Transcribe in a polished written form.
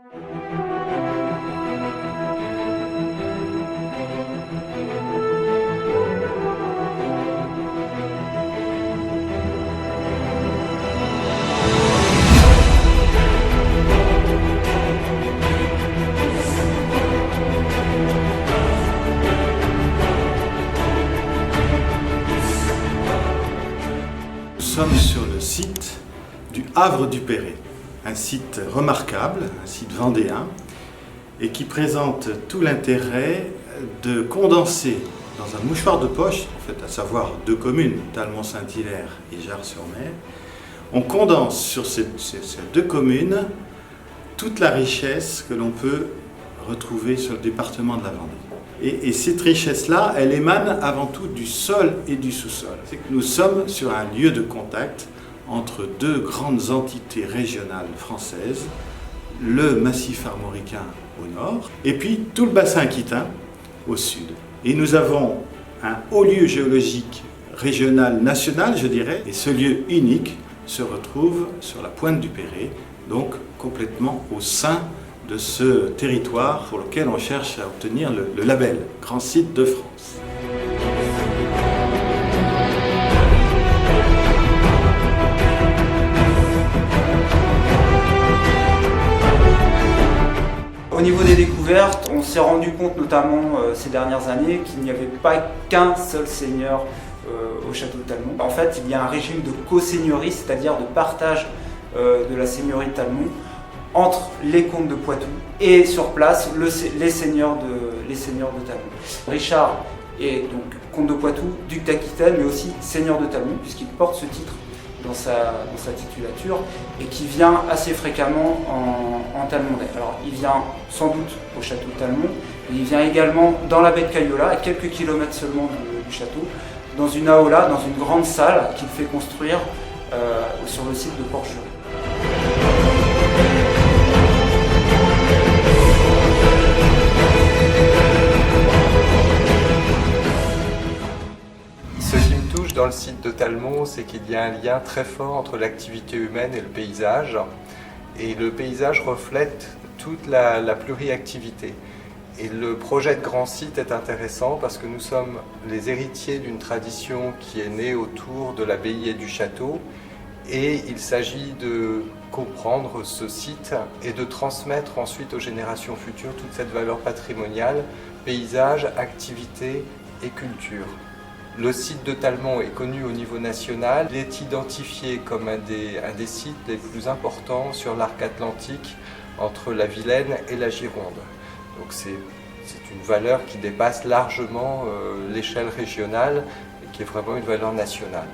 Nous sommes sur le site du Havre du Perret, un site remarquable, un site vendéen, et qui présente tout l'intérêt de condenser dans un mouchoir de poche, en fait, à savoir deux communes, Talmont-Saint-Hilaire et Jars-sur-Mer, on condense sur ces deux communes toute la richesse que l'on peut retrouver sur le département de la Vendée. Et cette richesse-là, elle émane avant tout du sol et du sous-sol. C'est que nous sommes sur un lieu de contact entre deux grandes entités régionales françaises, le massif armoricain au nord, et puis tout le bassin aquitain au sud. Et nous avons un haut lieu géologique régional, national, je dirais, et ce lieu unique se retrouve sur la pointe du Perret, donc complètement au sein de ce territoire pour lequel on cherche à obtenir le label Grand Site de France. Au niveau des découvertes, on s'est rendu compte notamment ces dernières années qu'il n'y avait pas qu'un seul seigneur au château de Talmont. En fait, il y a un régime de co-seigneurie, c'est-à-dire de partage de la seigneurie de Talmont entre les comtes de Poitou et sur place les seigneurs de Talmont. Richard est donc comte de Poitou, duc d'Aquitaine, mais aussi seigneur de Talmont, puisqu'il porte ce titre dans sa titulature et qui vient assez fréquemment en Talmondais. Alors il vient sans doute au château de Talmont, mais il vient également dans la baie de Cayola, à quelques kilomètres seulement du château, dans une aula, dans une grande salle qu'il fait construire sur le site de Port-Jury. Dans le site de Talmont, c'est qu'il y a un lien très fort entre l'activité humaine et le paysage. Et le paysage reflète toute la pluriactivité. Et le projet de grand site est intéressant parce que nous sommes les héritiers d'une tradition qui est née autour de l'abbaye et du château. Et il s'agit de comprendre ce site et de transmettre ensuite aux générations futures toute cette valeur patrimoniale, paysage, activité et culture. Le site de Talmont est connu au niveau national. Il est identifié comme un des sites les plus importants sur l'arc atlantique entre la Vilaine et la Gironde. Donc c'est une valeur qui dépasse largement l'échelle régionale et qui est vraiment une valeur nationale.